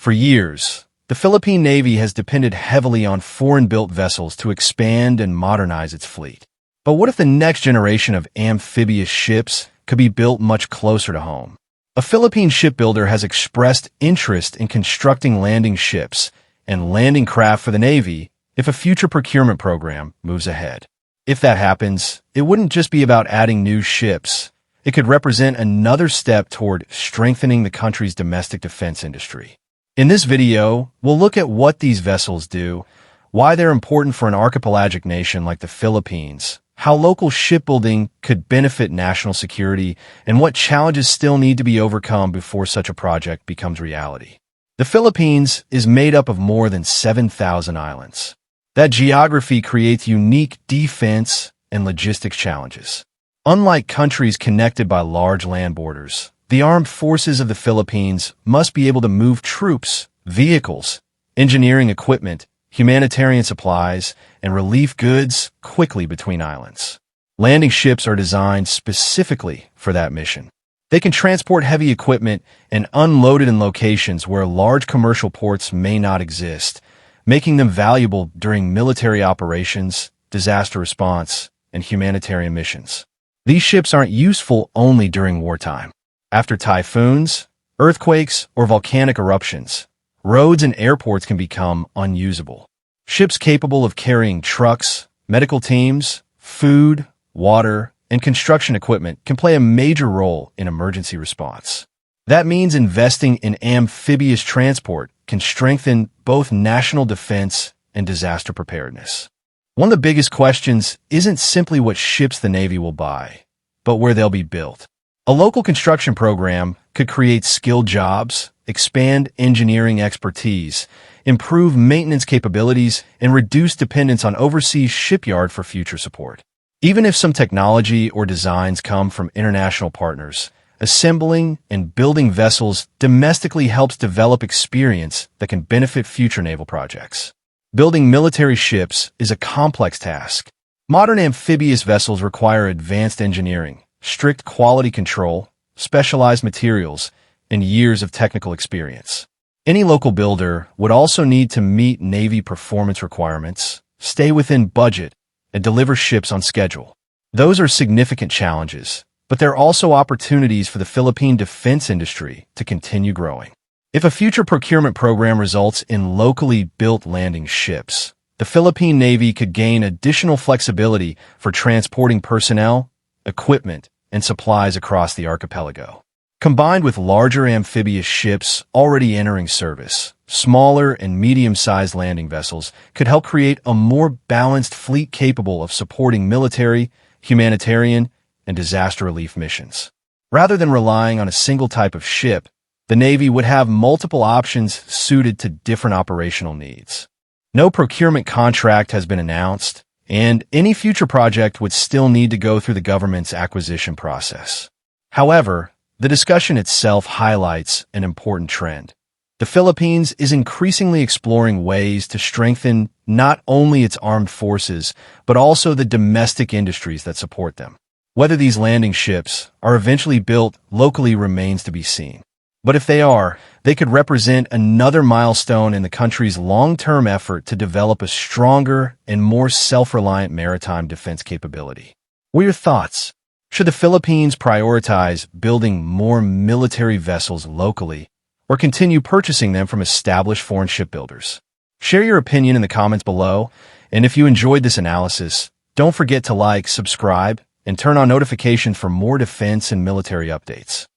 For years, the Philippine Navy has depended heavily on foreign-built vessels to expand and modernize its fleet. But what if the next generation of amphibious ships could be built much closer to home? A Philippine shipbuilder has expressed interest in constructing landing ships and landing craft for the Navy if a future procurement program moves ahead. If that happens, it wouldn't just be about adding new ships. It could represent another step toward strengthening the country's domestic defense industry. In this video, we'll look at what these vessels do, why they're important for an archipelagic nation like the Philippines, how local shipbuilding could benefit national security, and what challenges still need to be overcome before such a project becomes reality. The Philippines is made up of more than 7,000 islands. That geography creates unique defense and logistics challenges. Unlike countries connected by large land borders, the armed forces of the Philippines must be able to move troops, vehicles, engineering equipment, humanitarian supplies, and relief goods quickly between islands. Landing ships are designed specifically for that mission. They can transport heavy equipment and unload it in locations where large commercial ports may not exist, making them valuable during military operations, disaster response, and humanitarian missions. These ships aren't useful only during wartime. After typhoons, earthquakes, or volcanic eruptions, roads and airports can become unusable. Ships capable of carrying trucks, medical teams, food, water, and construction equipment can play a major role in emergency response. That means investing in amphibious transport can strengthen both national defense and disaster preparedness. One of the biggest questions isn't simply what ships the Navy will buy, but where they'll be built. A local construction program could create skilled jobs, expand engineering expertise, improve maintenance capabilities, and reduce dependence on overseas shipyard for future support. Even if some technology or designs come from international partners, assembling and building vessels domestically helps develop experience that can benefit future naval projects. Building military ships is a complex task. Modern amphibious vessels require advanced engineering, strict quality control, specialized materials, and years of technical experience. Any local builder would also need to meet Navy performance requirements, stay within budget, and deliver ships on schedule. Those are significant challenges, but there are also opportunities for the Philippine defense industry to continue growing. If a future procurement program results in locally built landing ships, the Philippine Navy could gain additional flexibility for transporting personnel, equipment, and supplies across the archipelago. Combined with larger amphibious ships already entering service, smaller and medium-sized landing vessels could help create a more balanced fleet capable of supporting military, humanitarian, and disaster relief missions. Rather than relying on a single type of ship, the Navy would have multiple options suited to different operational needs. No procurement contract has been announced, and any future project would still need to go through the government's acquisition process. However, the discussion itself highlights an important trend. The Philippines is increasingly exploring ways to strengthen not only its armed forces, but also the domestic industries that support them. Whether these landing ships are eventually built locally remains to be seen. But if they are, they could represent another milestone in the country's long-term effort to develop a stronger and more self-reliant maritime defense capability. What are your thoughts? Should the Philippines prioritize building more military vessels locally, or continue purchasing them from established foreign shipbuilders? Share your opinion in the comments below, and if you enjoyed this analysis, don't forget to like, subscribe, and turn on notifications for more defense and military updates.